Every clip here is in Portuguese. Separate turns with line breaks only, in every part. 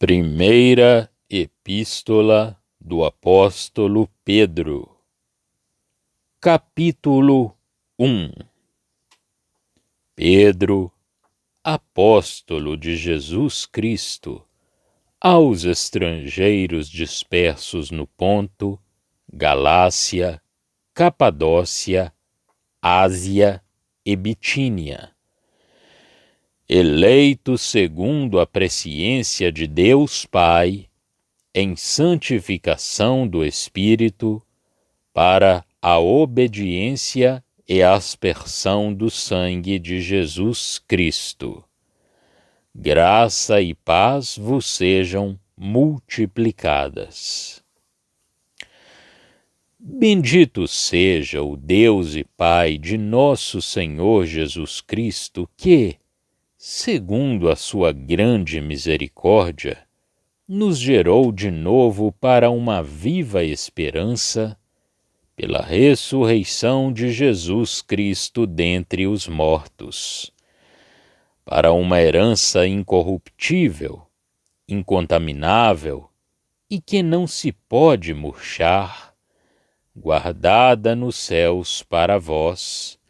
Primeira Epístola do Apóstolo Pedro, capítulo 1. Pedro, apóstolo de Jesus Cristo, aos estrangeiros dispersos no Ponto, Galácia, Capadócia, Ásia e Bitínia, eleitos segundo a presciência de Deus Pai, em santificação do Espírito, para a obediência e aspersão do sangue de Jesus Cristo. Graça e paz vos sejam multiplicadas. Bendito seja o Deus e Pai de nosso Senhor Jesus Cristo, que, segundo a sua grande misericórdia, nos gerou de novo para uma viva esperança, pela ressurreição de Jesus Cristo dentre os mortos, para uma herança incorruptível, incontaminável e que não se pode murchar, guardada nos céus para vós,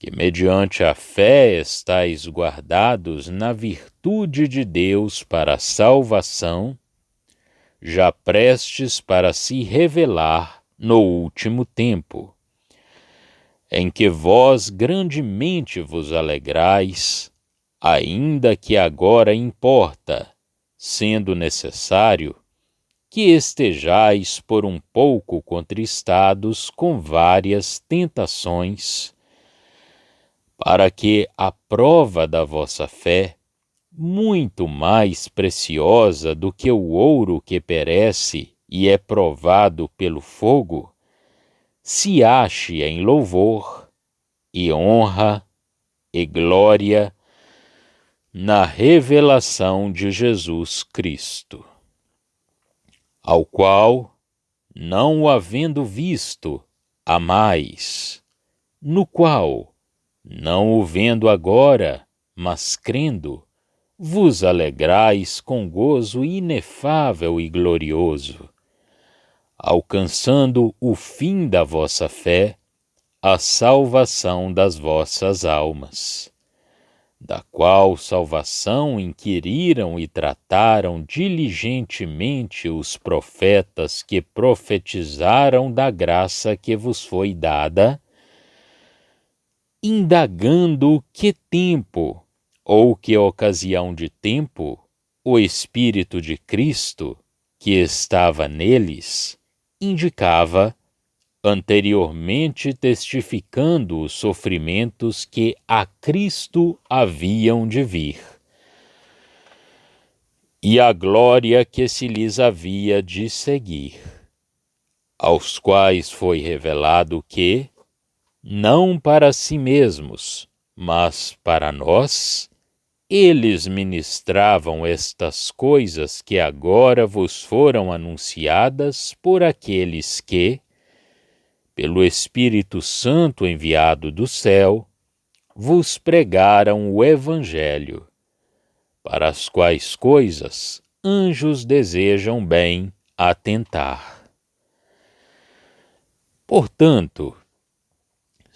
que mediante a fé estáis guardados na virtude de Deus para a salvação, já prestes para se revelar no último tempo, em que vós grandemente vos alegrais, ainda que agora importa, sendo necessário, que estejais por um pouco contristados com várias tentações, para que a prova da vossa fé, muito mais preciosa do que o ouro que perece e é provado pelo fogo, se ache em louvor e honra e glória na revelação de Jesus Cristo, ao qual, não o havendo visto, amais, no qual, não o vendo agora, mas crendo, vos alegrais com gozo inefável e glorioso, alcançando o fim da vossa fé, a salvação das vossas almas, da qual salvação inquiriram e trataram diligentemente os profetas que profetizaram da graça que vos foi dada, indagando que tempo, ou que ocasião de tempo, o Espírito de Cristo, que estava neles, indicava, anteriormente testificando os sofrimentos que a Cristo haviam de vir, e a glória que se lhes havia de seguir, aos quais foi revelado que, não para si mesmos, mas para nós, eles ministravam estas coisas que agora vos foram anunciadas por aqueles que, pelo Espírito Santo enviado do céu, vos pregaram o Evangelho, para as quais coisas anjos desejam bem atentar. Portanto,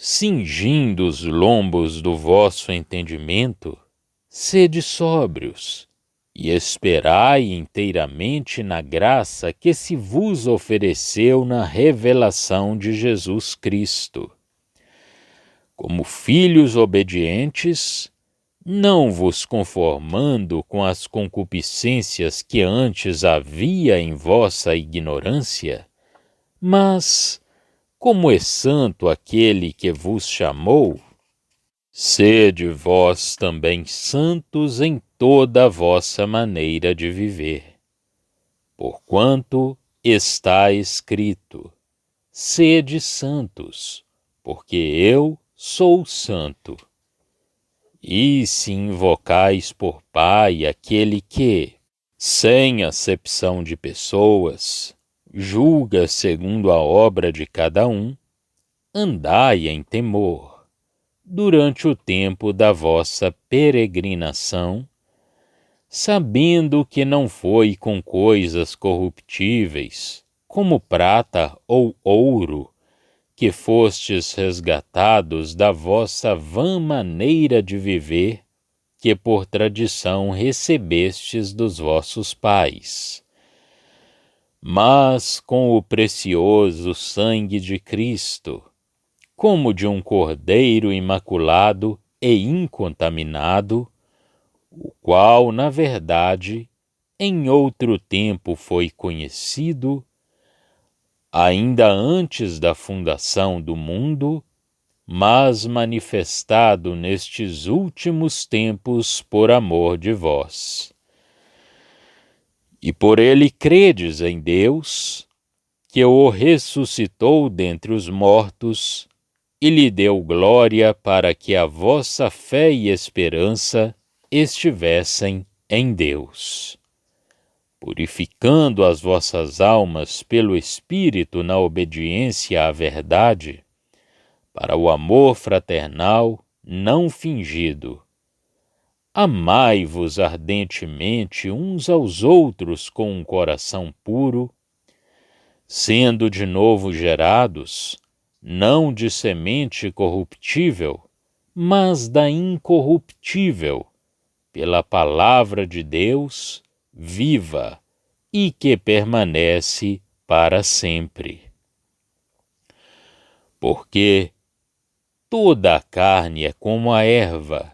cingindo os lombos do vosso entendimento, sede sóbrios, e esperai inteiramente na graça que se vos ofereceu na revelação de Jesus Cristo. Como filhos obedientes, não vos conformando com as concupiscências que antes havia em vossa ignorância, mas, como é santo aquele que vos chamou, sede vós também santos em toda a vossa maneira de viver. Porquanto está escrito: sede santos, porque eu sou santo. E se invocais por Pai aquele que, sem acepção de pessoas, julga segundo a obra de cada um, andai em temor, durante o tempo da vossa peregrinação, sabendo que não foi com coisas corruptíveis, como prata ou ouro, que fostes resgatados da vossa vã maneira de viver, que por tradição recebestes dos vossos pais, mas com o precioso sangue de Cristo, como de um cordeiro imaculado e incontaminado, o qual, na verdade, em outro tempo foi conhecido, ainda antes da fundação do mundo, mas manifestado nestes últimos tempos por amor de vós. E por ele credes em Deus, que o ressuscitou dentre os mortos e lhe deu glória para que a vossa fé e esperança estivessem em Deus, purificando as vossas almas pelo Espírito na obediência à verdade, para o amor fraternal não fingido. Amai-vos ardentemente uns aos outros com um coração puro, sendo de novo gerados, não de semente corruptível, mas da incorruptível, pela palavra de Deus, viva e que permanece para sempre. Porque toda a carne é como a erva,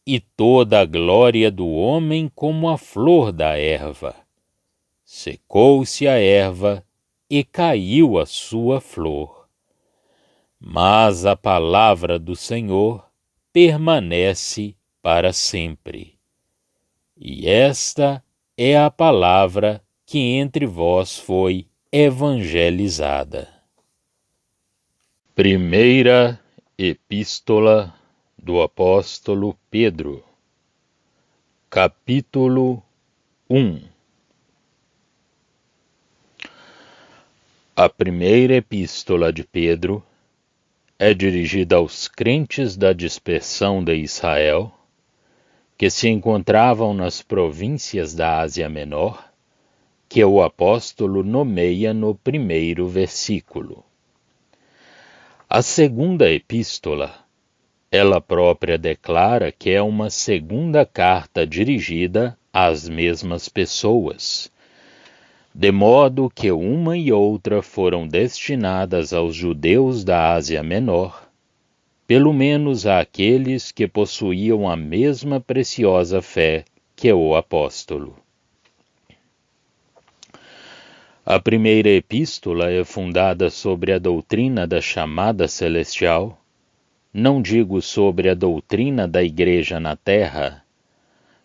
e toda a glória do homem como a flor da erva. Secou-se a erva e caiu a sua flor. Mas a palavra do Senhor permanece para sempre. E esta é a palavra que entre vós foi evangelizada. Primeira Epístola do Apóstolo Pedro, capítulo 1. A primeira epístola de Pedro é dirigida aos crentes da dispersão de Israel, que se encontravam nas províncias da Ásia Menor, que o apóstolo nomeia no primeiro versículo. A segunda epístola, ela própria declara que é uma segunda carta dirigida às mesmas pessoas, de modo que uma e outra foram destinadas aos judeus da Ásia Menor, pelo menos àqueles que possuíam a mesma preciosa fé que o apóstolo. A primeira epístola é fundada sobre a doutrina da chamada celestial, não digo sobre a doutrina da igreja na terra,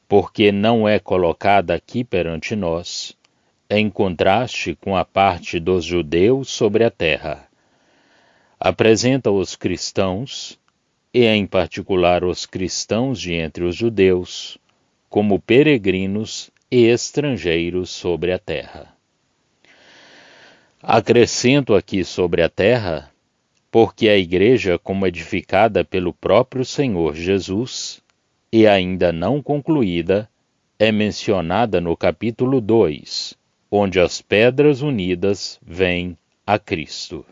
porque não é colocada aqui perante nós, em contraste com a parte dos judeus sobre a terra. Apresenta os cristãos, e em particular os cristãos de entre os judeus, como peregrinos e estrangeiros sobre a terra. Acrescento aqui sobre a terra, porque a igreja, como edificada pelo próprio Senhor Jesus, e ainda não concluída, é mencionada no capítulo 2, onde as pedras unidas vêm a Cristo.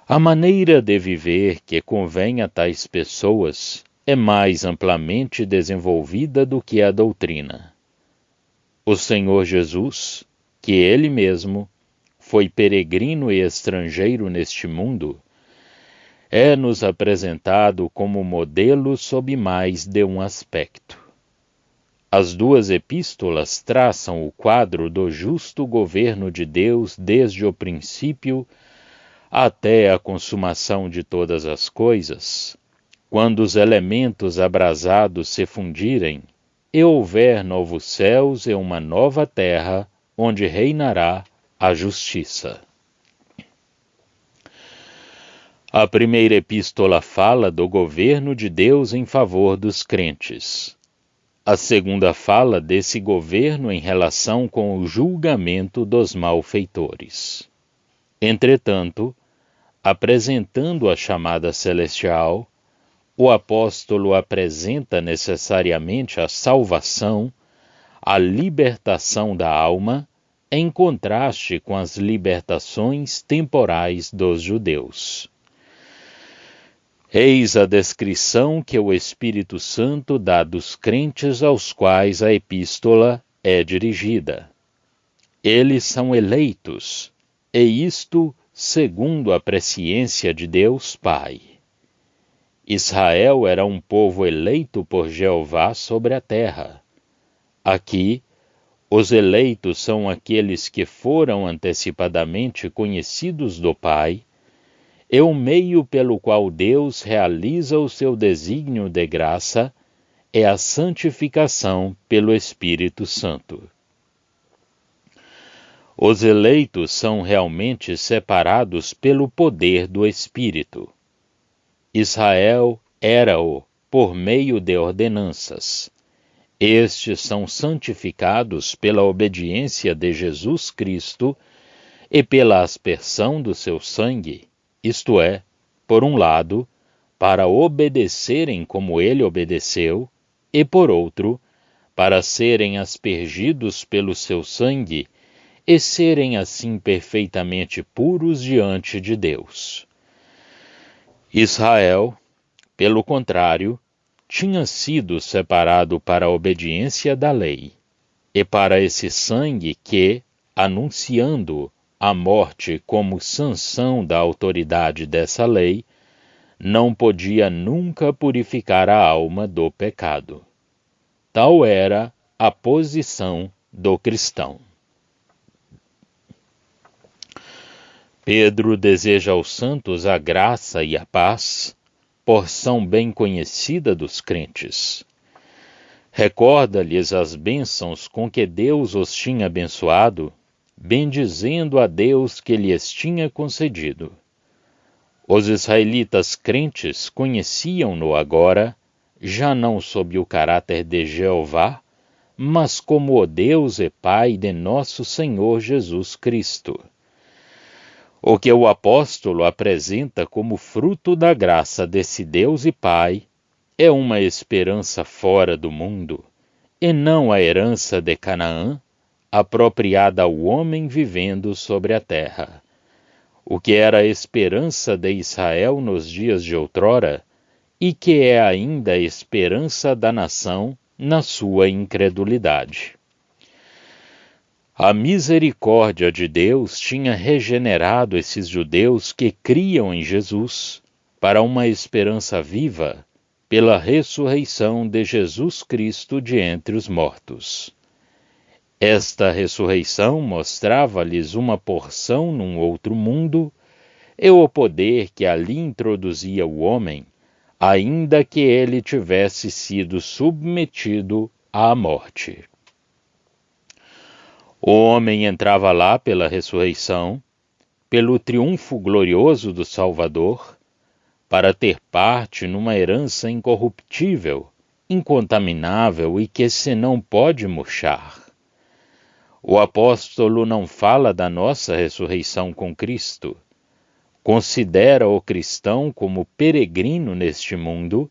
A maneira de viver que convém a tais pessoas é mais amplamente desenvolvida do que a doutrina. O Senhor Jesus, que Ele mesmo foi peregrino e estrangeiro neste mundo, é-nos apresentado como modelo sob mais de um aspecto. As duas epístolas traçam o quadro do justo governo de Deus desde o princípio até a consumação de todas as coisas, quando os elementos abrasados se fundirem e houver novos céus e uma nova terra onde reinará a justiça. A primeira epístola fala do governo de Deus em favor dos crentes. A segunda fala desse governo em relação com o julgamento dos malfeitores. Entretanto, apresentando a chamada celestial, o apóstolo apresenta necessariamente a salvação, a libertação da alma, em contraste com as libertações temporais dos judeus. Eis a descrição que o Espírito Santo dá dos crentes aos quais a epístola é dirigida. Eles são eleitos, e isto segundo a presciência de Deus Pai. Israel era um povo eleito por Jeová sobre a terra. Aqui, os eleitos são aqueles que foram antecipadamente conhecidos do Pai, e o meio pelo qual Deus realiza o seu desígnio de graça é a santificação pelo Espírito Santo. Os eleitos são realmente separados pelo poder do Espírito. Israel era-o por meio de ordenanças. Estes são santificados pela obediência de Jesus Cristo e pela aspersão do seu sangue, isto é, por um lado, para obedecerem como ele obedeceu, e por outro, para serem aspergidos pelo seu sangue e serem assim perfeitamente puros diante de Deus. Israel, pelo contrário, tinha sido separado para a obediência da lei, e para esse sangue que, anunciando a morte como sanção da autoridade dessa lei, não podia nunca purificar a alma do pecado. Tal era a posição do cristão. Pedro deseja aos santos a graça e a paz, porção bem conhecida dos crentes. Recorda-lhes as bênçãos com que Deus os tinha abençoado, bendizendo a Deus que lhes tinha concedido. Os israelitas crentes conheciam-no agora, já não sob o caráter de Jeová, mas como o Deus e Pai de nosso Senhor Jesus Cristo. O que o apóstolo apresenta como fruto da graça desse Deus e Pai é uma esperança fora do mundo, e não a herança de Canaã, apropriada ao homem vivendo sobre a terra. O que era a esperança de Israel nos dias de outrora, e que é ainda a esperança da nação na sua incredulidade. A misericórdia de Deus tinha regenerado esses judeus que criam em Jesus para uma esperança viva pela ressurreição de Jesus Cristo de entre os mortos. Esta ressurreição mostrava-lhes uma porção num outro mundo e o poder que ali introduzia o homem, ainda que ele tivesse sido submetido à morte. O homem entrava lá pela ressurreição, pelo triunfo glorioso do Salvador, para ter parte numa herança incorruptível, incontaminável e que se não pode murchar. O apóstolo não fala da nossa ressurreição com Cristo. Considera o cristão como peregrino neste mundo,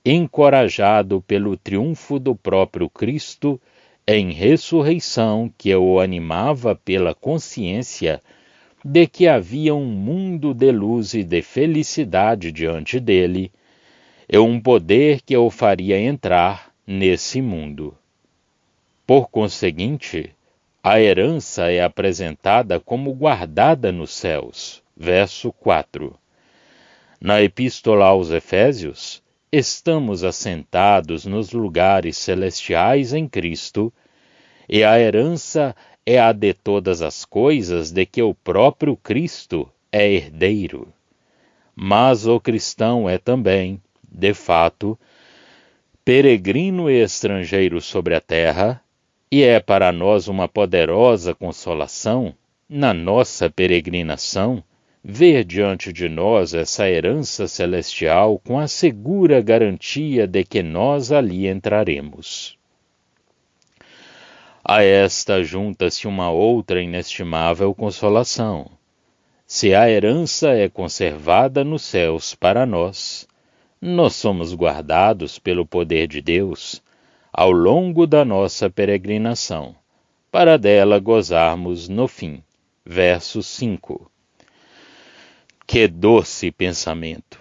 encorajado pelo triunfo do próprio Cristo em ressurreição que o animava pela consciência de que havia um mundo de luz e de felicidade diante dele, e um poder que o faria entrar nesse mundo. Por conseguinte, a herança é apresentada como guardada nos céus. Verso 4. Na Epístola aos Efésios, estamos assentados nos lugares celestiais em Cristo, e a herança é a de todas as coisas de que o próprio Cristo é herdeiro. Mas o cristão é também, de fato, peregrino e estrangeiro sobre a terra, e é para nós uma poderosa consolação, na nossa peregrinação, ver diante de nós essa herança celestial com a segura garantia de que nós ali entraremos. A esta junta-se uma outra inestimável consolação. Se a herança é conservada nos céus para nós, nós somos guardados pelo poder de Deus ao longo da nossa peregrinação, para dela gozarmos no fim. Verso 5. Que doce pensamento!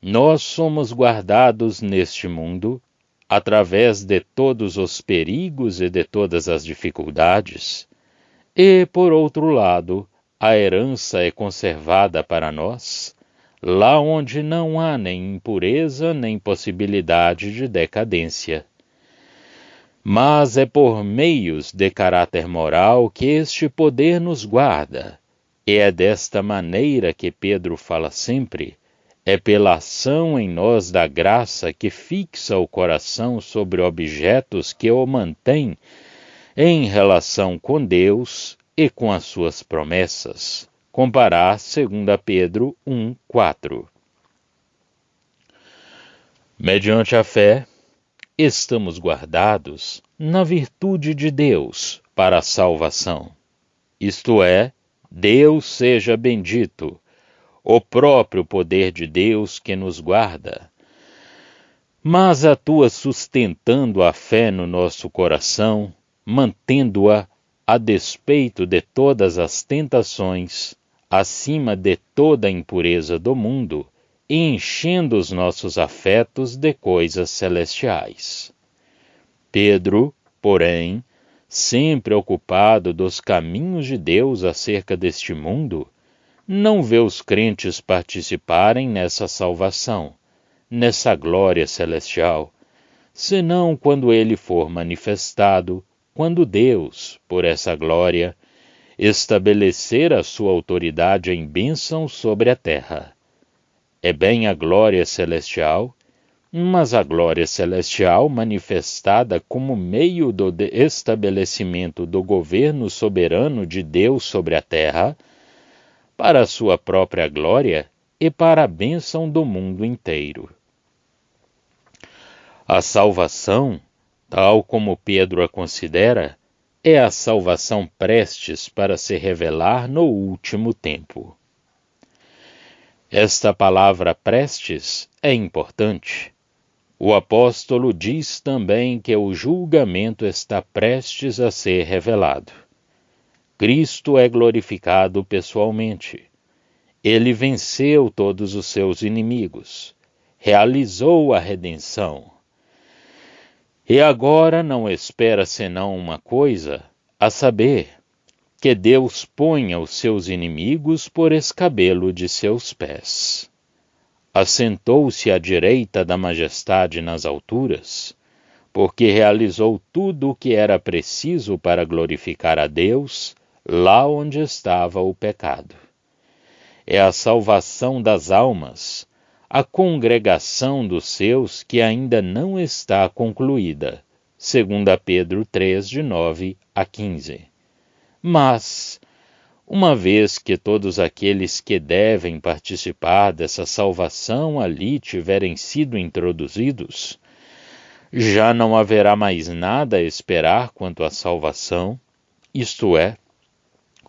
Nós somos guardados neste mundo, através de todos os perigos e de todas as dificuldades, e, por outro lado, a herança é conservada para nós, lá onde não há nem impureza nem possibilidade de decadência. Mas é por meios de caráter moral que este poder nos guarda, e é desta maneira que Pedro fala sempre, é pela ação em nós da graça que fixa o coração sobre objetos que o mantém em relação com Deus e com as suas promessas. Comparar 2 Pedro 1:4. Mediante a fé, estamos guardados na virtude de Deus para a salvação. Isto é, Deus seja bendito, o próprio poder de Deus que nos guarda, mas atua sustentando a fé no nosso coração, mantendo-a a despeito de todas as tentações, acima de toda a impureza do mundo, e enchendo os nossos afetos de coisas celestiais. Pedro, porém, sempre ocupado dos caminhos de Deus acerca deste mundo, não vê os crentes participarem nessa salvação, nessa glória celestial, senão quando ele for manifestado, quando Deus, por essa glória, estabelecer a sua autoridade em bênção sobre a terra. É bem a glória celestial, mas a glória celestial manifestada como meio do estabelecimento do governo soberano de Deus sobre a terra, para a sua própria glória e para a bênção do mundo inteiro. A salvação, tal como Pedro a considera, é a salvação prestes para se revelar no último tempo. Esta palavra prestes é importante. O apóstolo diz também que o julgamento está prestes a ser revelado. Cristo é glorificado pessoalmente. Ele venceu todos os seus inimigos, realizou a redenção. E agora não espera senão uma coisa, a saber, que Deus ponha os seus inimigos por escabelo de seus pés. Assentou-se à direita da majestade nas alturas, porque realizou tudo o que era preciso para glorificar a Deus, lá onde estava o pecado. É a salvação das almas, a congregação dos seus que ainda não está concluída, 2 Pedro 3, de 9 a 15. Mas, uma vez que todos aqueles que devem participar dessa salvação ali tiverem sido introduzidos, já não haverá mais nada a esperar quanto à salvação, isto é,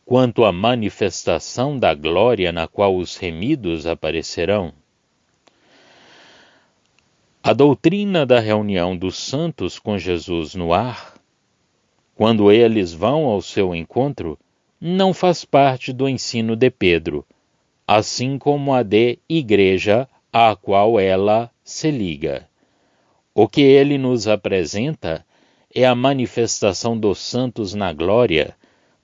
quanto à manifestação da glória na qual os remidos aparecerão. A doutrina da reunião dos santos com Jesus no ar, quando eles vão ao seu encontro, não faz parte do ensino de Pedro, assim como a de igreja à qual ela se liga. O que ele nos apresenta é a manifestação dos santos na glória,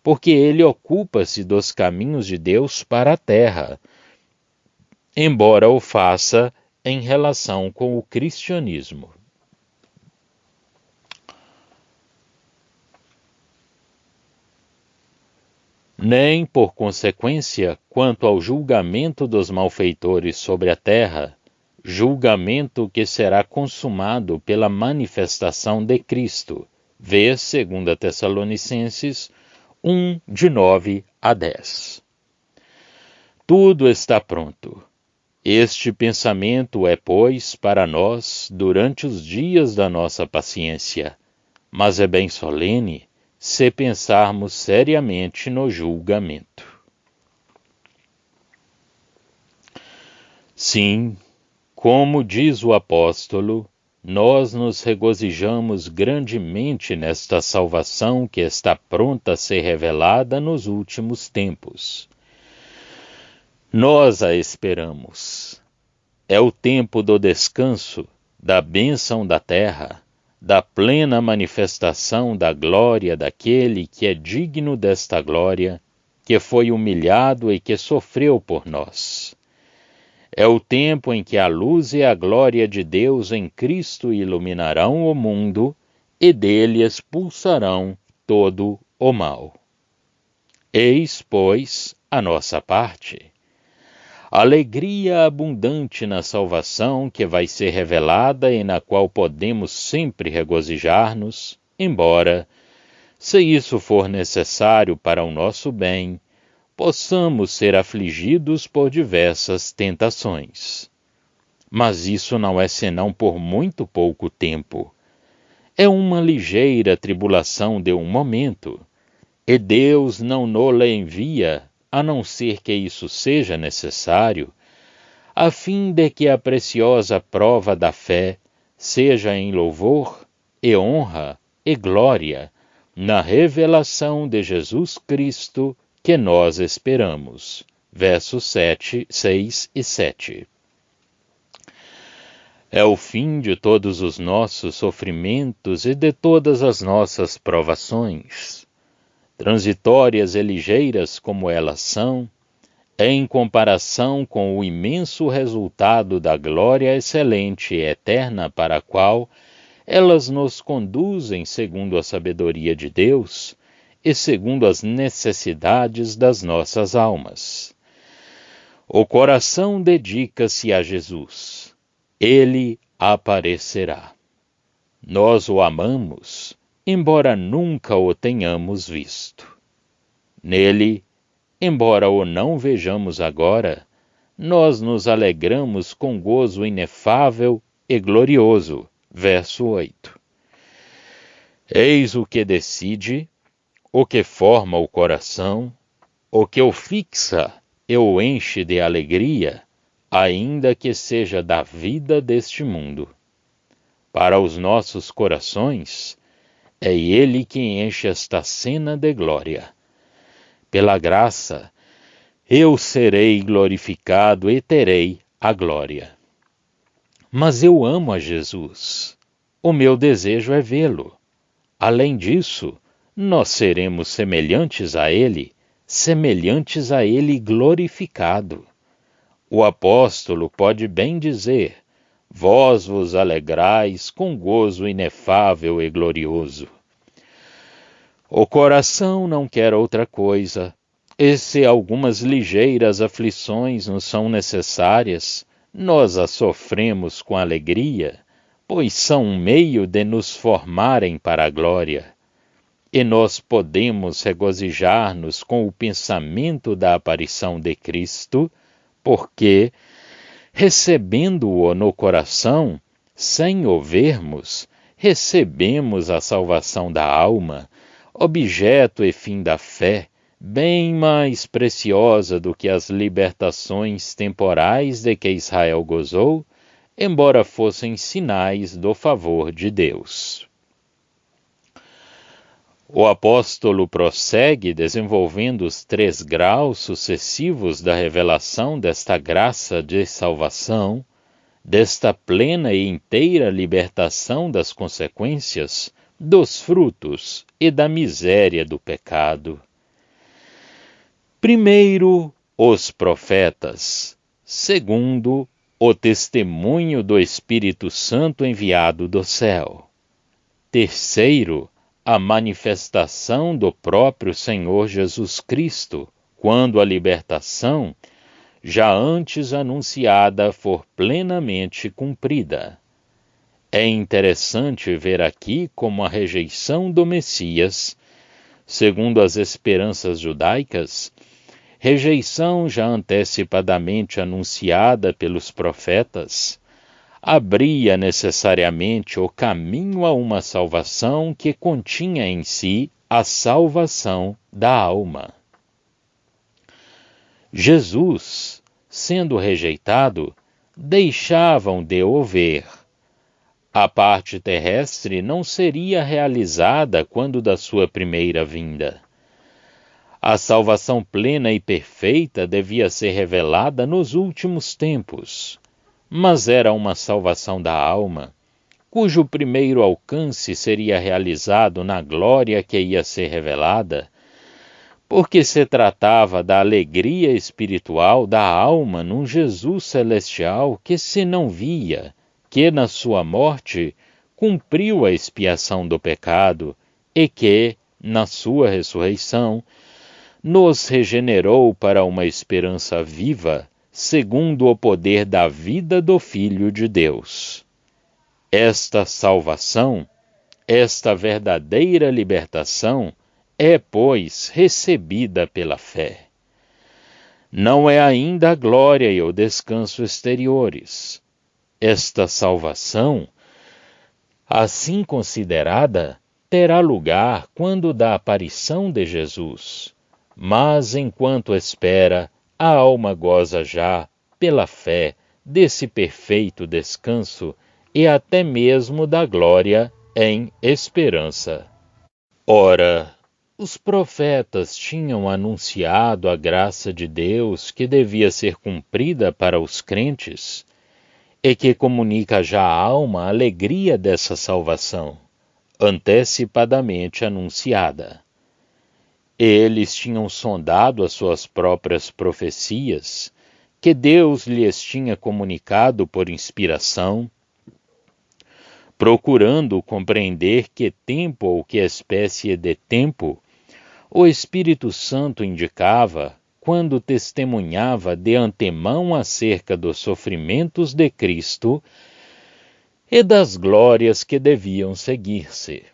porque ele ocupa-se dos caminhos de Deus para a terra, embora o faça em relação com o cristianismo. Nem, por consequência, quanto ao julgamento dos malfeitores sobre a terra, julgamento que será consumado pela manifestação de Cristo. Vê 2 Tessalonicenses 1, de 9 a 10. Tudo está pronto. Este pensamento é, pois, para nós durante os dias da nossa paciência, mas é bem solene se pensarmos seriamente no julgamento. Sim, Como diz o apóstolo, nós nos regozijamos grandemente nesta salvação que está pronta a ser revelada nos últimos tempos. Nós a esperamos. É o tempo do descanso, da bênção da terra, da plena manifestação da glória daquele que é digno desta glória, que foi humilhado e que sofreu por nós. É o tempo em que a luz e a glória de Deus em Cristo iluminarão o mundo e dele expulsarão todo o mal. Eis, pois, a nossa parte. Alegria abundante na salvação que vai ser revelada e na qual podemos sempre regozijar-nos, embora, se isso for necessário para o nosso bem, possamos ser afligidos por diversas tentações. Mas isso não é senão por muito pouco tempo. É uma ligeira tribulação de um momento, e Deus não nos envia, a não ser que isso seja necessário, a fim de que a preciosa prova da fé seja em louvor e honra e glória na revelação de Jesus Cristo que nós esperamos. Versos 6 e 7. É o fim de todos os nossos sofrimentos e de todas as nossas provações. Transitórias e ligeiras como elas são, em comparação com o imenso resultado da glória excelente e eterna para a qual elas nos conduzem segundo a sabedoria de Deus e segundo as necessidades das nossas almas. O coração dedica-se a Jesus. Ele aparecerá. Nós o amamos, embora nunca o tenhamos visto. Nele, embora o não vejamos agora, nós nos alegramos com gozo inefável e glorioso. Verso 8. Eis o que decide, o que forma o coração, o que o fixa e o enche de alegria, ainda que seja da vida deste mundo. Para os nossos corações, é Ele que enche esta cena de glória. Pela graça, eu serei glorificado e terei a glória. Mas eu amo a Jesus. O meu desejo é vê-lo. Além disso, nós seremos semelhantes a Ele glorificado. O apóstolo pode bem dizer: vós vos alegrais com gozo inefável e glorioso. O coração não quer outra coisa, e se algumas ligeiras aflições nos são necessárias, nós as sofremos com alegria, pois são um meio de nos formarem para a glória. E nós podemos regozijar-nos com o pensamento da aparição de Cristo, porque, recebendo-o no coração, sem o vermos, recebemos a salvação da alma, objeto e fim da fé, bem mais preciosa do que as libertações temporais de que Israel gozou, embora fossem sinais do favor de Deus. O apóstolo prossegue desenvolvendo os 3 graus sucessivos da revelação desta graça de salvação, desta plena e inteira libertação das consequências, dos frutos e da miséria do pecado. Primeiro, os profetas. Segundo, o testemunho do Espírito Santo enviado do céu. Terceiro, a manifestação do próprio Senhor Jesus Cristo, quando a libertação, já antes anunciada, for plenamente cumprida. É interessante ver aqui como a rejeição do Messias, segundo as esperanças judaicas, rejeição já antecipadamente anunciada pelos profetas, abria necessariamente o caminho a uma salvação que continha em si a salvação da alma. Jesus, sendo rejeitado, deixavam de o ver. A parte terrestre não seria realizada quando da sua primeira vinda. A salvação plena e perfeita devia ser revelada nos últimos tempos, mas era uma salvação da alma, cujo primeiro alcance seria realizado na glória que ia ser revelada, porque se tratava da alegria espiritual da alma num Jesus celestial que se não via, que na sua morte cumpriu a expiação do pecado e que, na sua ressurreição, nos regenerou para uma esperança viva, segundo o poder da vida do Filho de Deus. Esta salvação, esta verdadeira libertação, é, pois, recebida pela fé. Não é ainda a glória e o descanso exteriores. Esta salvação, assim considerada, terá lugar quando da aparição de Jesus. Mas, enquanto espera, a alma goza já, pela fé, desse perfeito descanso e até mesmo da glória em esperança. Ora, os profetas tinham anunciado a graça de Deus que devia ser cumprida para os crentes e que comunica já à alma a alegria dessa salvação, antecipadamente anunciada. Eles tinham sondado as suas próprias profecias, que Deus lhes tinha comunicado por inspiração, procurando compreender que tempo ou que espécie de tempo o Espírito Santo indicava quando testemunhava de antemão acerca dos sofrimentos de Cristo e das glórias que deviam seguir-se.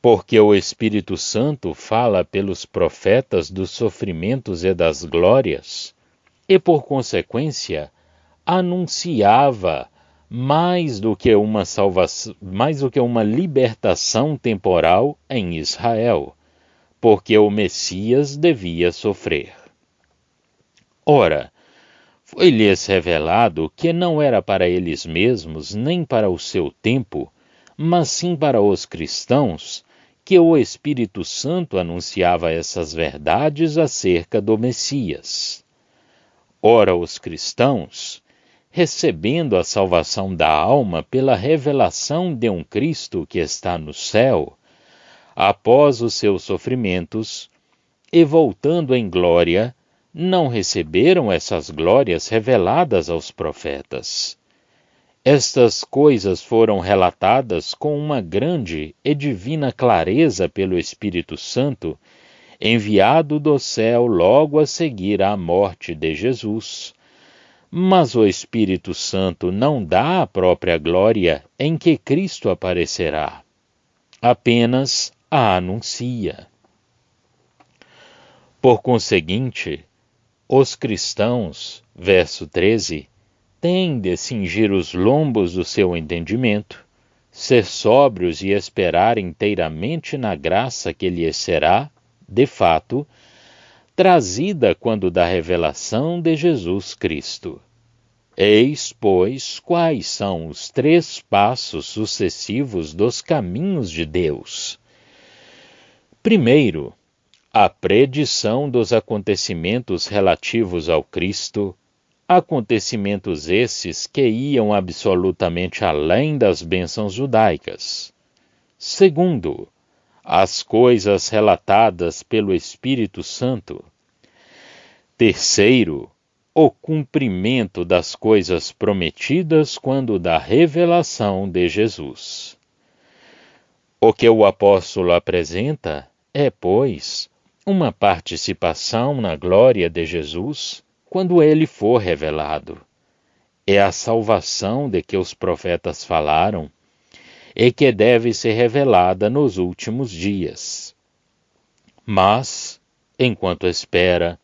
Porque o Espírito Santo fala pelos profetas dos sofrimentos e das glórias, e por consequência anunciava mais do que uma salvação, mais do que uma libertação temporal em Israel, porque o Messias devia sofrer. Ora, foi-lhes revelado que não era para eles mesmos, nem para o seu tempo, mas sim para os cristãos, que o Espírito Santo anunciava essas verdades acerca do Messias. Ora, os cristãos, recebendo a salvação da alma pela revelação de um Cristo que está no céu, após os seus sofrimentos, e voltando em glória, não receberam essas glórias reveladas aos profetas. Estas coisas foram relatadas com uma grande e divina clareza pelo Espírito Santo, enviado do céu logo a seguir à morte de Jesus. Mas o Espírito Santo não dá a própria glória em que Cristo aparecerá. Apenas a anuncia. Por conseguinte, os cristãos, verso 13, têm de cingir os lombos do seu entendimento, ser sóbrios e esperar inteiramente na graça que lhes será, de fato, trazida quando da revelação de Jesus Cristo. Eis, pois, quais são os 3 passos sucessivos dos caminhos de Deus. Primeiro, a predição dos acontecimentos relativos ao Cristo, acontecimentos esses que iam absolutamente além das bênçãos judaicas. Segundo, as coisas relatadas pelo Espírito Santo. Terceiro, o cumprimento das coisas prometidas quando da revelação de Jesus. O que o apóstolo apresenta é, pois, uma participação na glória de Jesus quando ele for revelado. É a salvação de que os profetas falaram e que deve ser revelada nos últimos dias. Mas, enquanto espera,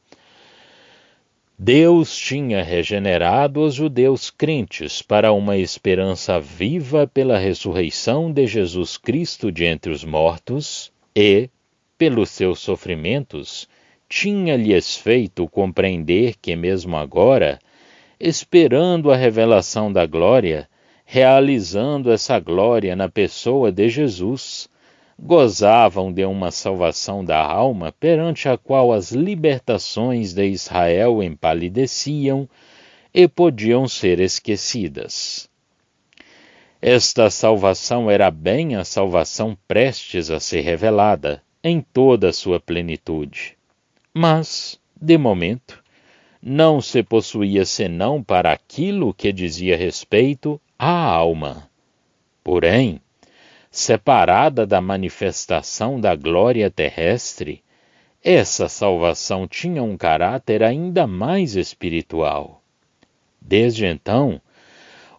Deus tinha regenerado os judeus crentes para uma esperança viva pela ressurreição de Jesus Cristo de entre os mortos e, pelos seus sofrimentos, tinha-lhes feito compreender que mesmo agora esperando a revelação da glória, realizando essa glória na pessoa de Jesus, gozavam de uma salvação da alma perante a qual as libertações de Israel empalideciam e podiam ser esquecidas. Esta salvação era bem a salvação prestes a ser revelada, em toda a sua plenitude. Mas, de momento, não se possuía senão para aquilo que dizia respeito à alma. Porém, separada da manifestação da glória terrestre, essa salvação tinha um caráter ainda mais espiritual. Desde então,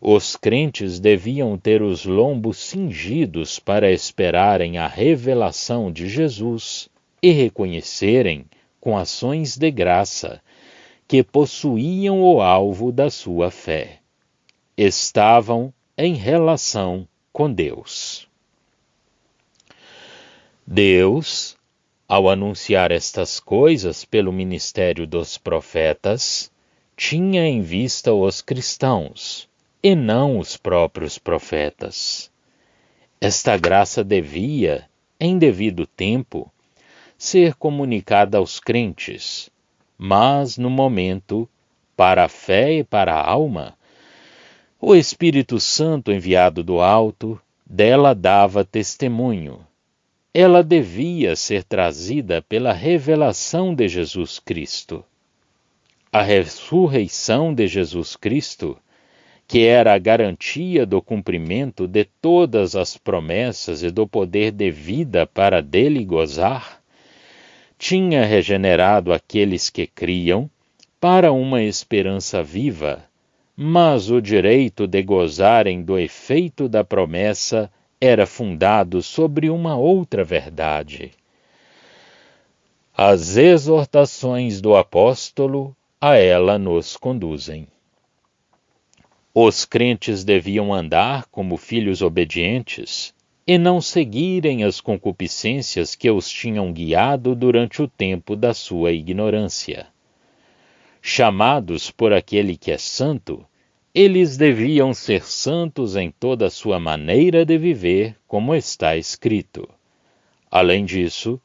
os crentes deviam ter os lombos cingidos para esperarem a revelação de Jesus e reconhecerem, com ações de graça, que possuíam o alvo da sua fé. Estavam em relação com Deus. Deus, ao anunciar estas coisas pelo ministério dos profetas, tinha em vista os cristãos, e não os próprios profetas. Esta graça devia, em devido tempo, ser comunicada aos crentes, mas no momento, para a fé e para a alma, o Espírito Santo enviado do alto dela dava testemunho. Ela devia ser trazida pela revelação de Jesus Cristo. A ressurreição de Jesus Cristo, que era a garantia do cumprimento de todas as promessas e do poder de vida para dele gozar, tinha regenerado aqueles que criam para uma esperança viva, mas o direito de gozarem do efeito da promessa era fundado sobre uma outra verdade. As exortações do apóstolo a ela nos conduzem. Os crentes deviam andar como filhos obedientes e não seguirem as concupiscências que os tinham guiado durante o tempo da sua ignorância. Chamados por aquele que é santo, eles deviam ser santos em toda a sua maneira de viver, como está escrito. Além disso,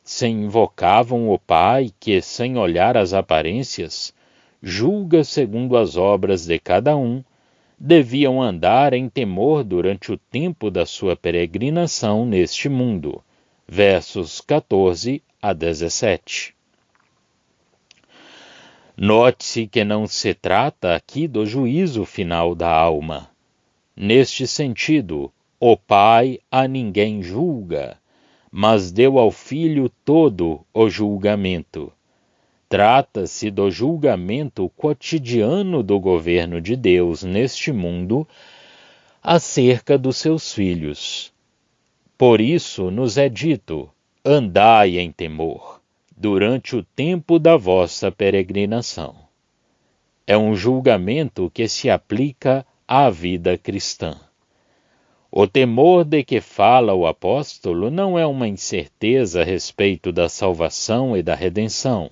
se invocavam o Pai que, sem olhar as aparências, julga segundo as obras de cada um, deviam andar em temor durante o tempo da sua peregrinação neste mundo. Versos 14 a 17. Note-se que não se trata aqui do juízo final da alma. Neste sentido, o Pai a ninguém julga, mas deu ao Filho todo o julgamento. Trata-se do julgamento cotidiano do governo de Deus neste mundo acerca dos seus filhos. Por isso nos é dito: andai em temor, durante o tempo da vossa peregrinação. É um julgamento que se aplica à vida cristã. O temor de que fala o apóstolo não é uma incerteza a respeito da salvação e da redenção.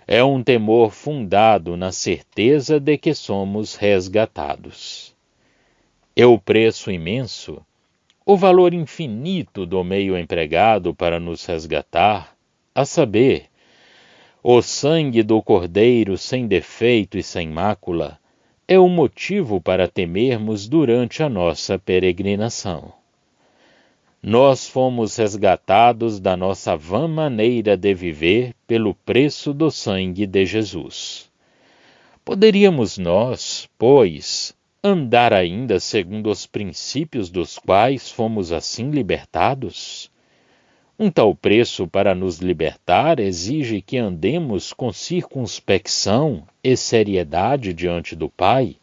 É um temor fundado na certeza de que somos resgatados. É o preço imenso, o valor infinito do meio empregado para nos resgatar, a saber, o sangue do Cordeiro sem defeito e sem mácula, é o motivo para temermos durante a nossa peregrinação. Nós fomos resgatados da nossa vã maneira de viver pelo preço do sangue de Jesus. Poderíamos nós, pois, andar ainda segundo os princípios dos quais fomos assim libertados? Um tal preço para nos libertar exige que andemos com circunspecção e seriedade diante do Pai,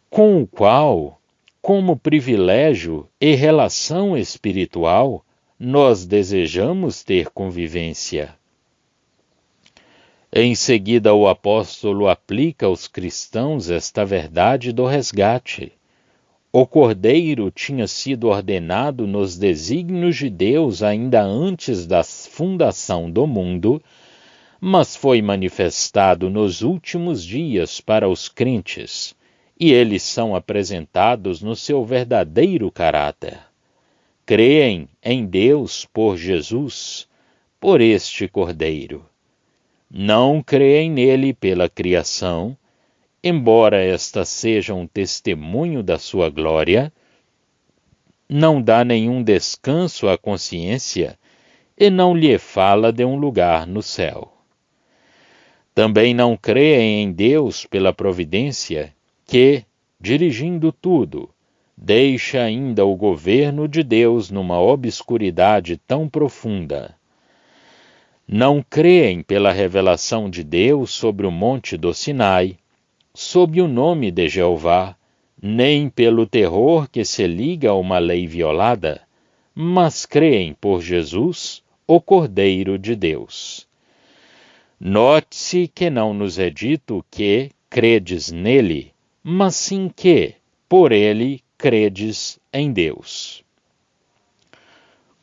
com o qual, como privilégio e relação espiritual, nós desejamos ter convivência. Em seguida, o apóstolo aplica aos cristãos esta verdade do resgate. O Cordeiro tinha sido ordenado nos desígnios de Deus ainda antes da fundação do mundo, mas foi manifestado nos últimos dias para os crentes, e eles são apresentados no seu verdadeiro caráter. Creem em Deus por Jesus, por este Cordeiro. Não creem nele pela criação, embora esta seja um testemunho da sua glória, não dá nenhum descanso à consciência e não lhe fala de um lugar no céu. Também não creem em Deus pela providência, que, dirigindo tudo, deixa ainda o governo de Deus numa obscuridade tão profunda. Não creem pela revelação de Deus sobre o monte do Sinai, sob o nome de Jeová, nem pelo terror que se liga a uma lei violada, mas creem por Jesus, o Cordeiro de Deus. Note-se que não nos é dito que credes nele, mas sim que, por ele, credes em Deus.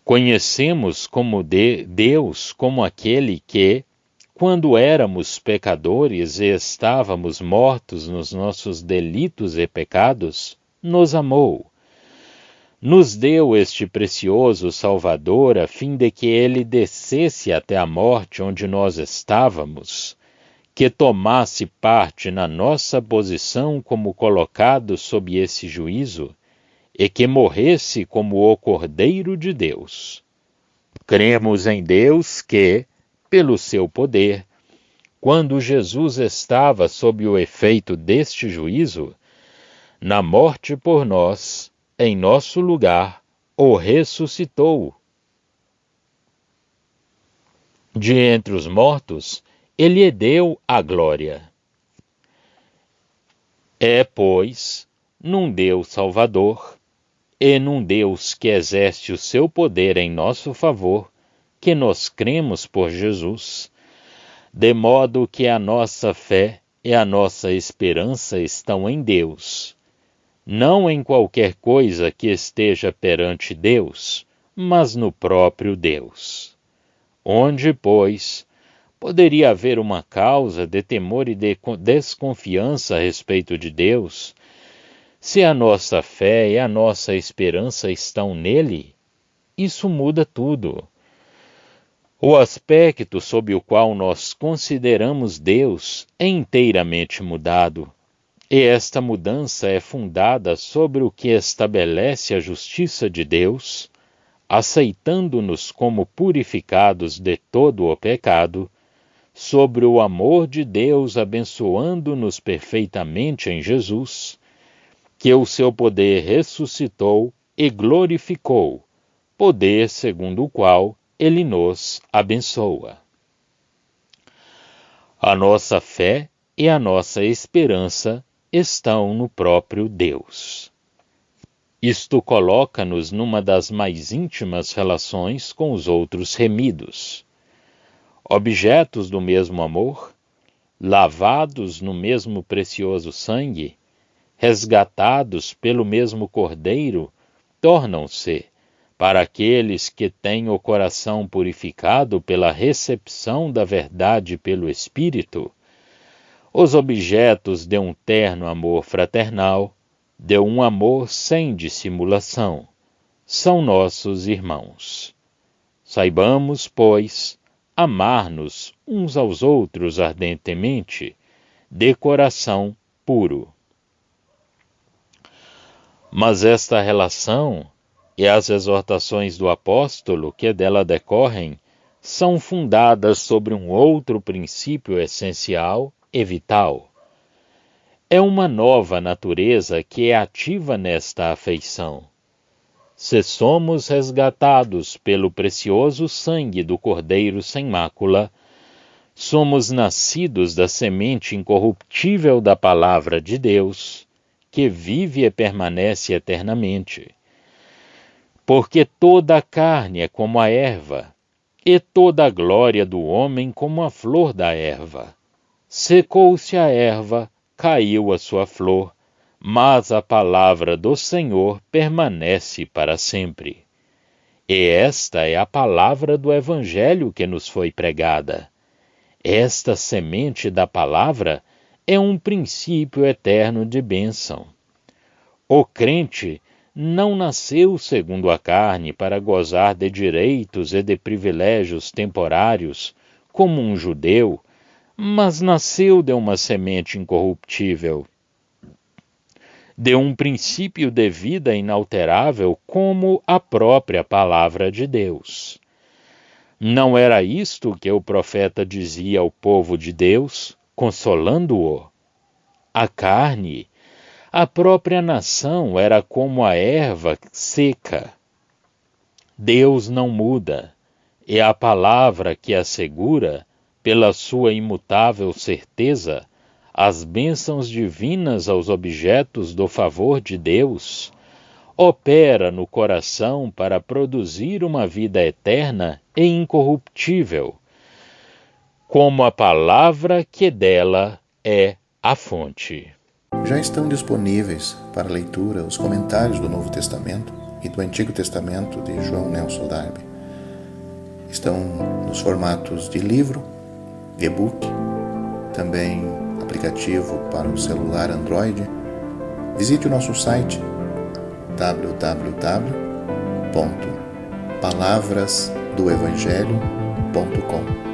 Conhecemos como Deus como aquele que, quando éramos pecadores e estávamos mortos nos nossos delitos e pecados, nos amou. Nos deu este precioso Salvador a fim de que ele descesse até a morte onde nós estávamos, que tomasse parte na nossa posição como colocado sob esse juízo, e que morresse como o Cordeiro de Deus. Cremos em Deus que, pelo seu poder, quando Jesus estava sob o efeito deste juízo, na morte por nós, em nosso lugar, o ressuscitou. De entre os mortos, ele lhe deu a glória. É, pois, num Deus Salvador, e num Deus que exerce o seu poder em nosso favor, que nós cremos por Jesus, de modo que a nossa fé e a nossa esperança estão em Deus, não em qualquer coisa que esteja perante Deus, mas no próprio Deus. Onde, pois, poderia haver uma causa de temor e de desconfiança a respeito de Deus, se a nossa fé e a nossa esperança estão nele? Isso muda tudo. O aspecto sob o qual nós consideramos Deus é inteiramente mudado, e esta mudança é fundada sobre o que estabelece a justiça de Deus, aceitando-nos como purificados de todo o pecado, sobre o amor de Deus abençoando-nos perfeitamente em Jesus, que o seu poder ressuscitou e glorificou, poder segundo o qual ele nos abençoa. A nossa fé e a nossa esperança estão no próprio Deus. Isto coloca-nos numa das mais íntimas relações com os outros remidos. Objetos do mesmo amor, lavados no mesmo precioso sangue, resgatados pelo mesmo Cordeiro, tornam-se, para aqueles que têm o coração purificado pela recepção da verdade pelo Espírito, os objetos de um terno amor fraternal, de um amor sem dissimulação, são nossos irmãos. Saibamos, pois, amar-nos uns aos outros ardentemente, de coração puro. Mas esta relação e as exortações do apóstolo que dela decorrem são fundadas sobre um outro princípio essencial e vital. É uma nova natureza que é ativa nesta afeição. Se somos resgatados pelo precioso sangue do Cordeiro sem mácula, somos nascidos da semente incorruptível da palavra de Deus, que vive e permanece eternamente. Porque toda a carne é como a erva, e toda a glória do homem como a flor da erva. Secou-se a erva, caiu a sua flor, mas a palavra do Senhor permanece para sempre. E esta é a palavra do Evangelho que nos foi pregada. Esta semente da palavra é um princípio eterno de bênção. O crente não nasceu segundo a carne para gozar de direitos e de privilégios temporários, como um judeu, mas nasceu de uma semente incorruptível, de um princípio de vida inalterável como a própria palavra de Deus. Não era isto que o profeta dizia ao povo de Deus, consolando-o? A carne, a própria nação era como a erva seca. Deus não muda, e a palavra que assegura, pela sua imutável certeza, as bênçãos divinas aos objetos do favor de Deus, opera no coração para produzir uma vida eterna e incorruptível, como a palavra que dela é a fonte.
Já estão disponíveis para leitura os comentários do Novo Testamento e do Antigo Testamento de João Nelson Darby. Estão nos formatos de livro, e-book, também aplicativo para o celular Android. Visite o nosso site www.palavrasdoevangelho.com.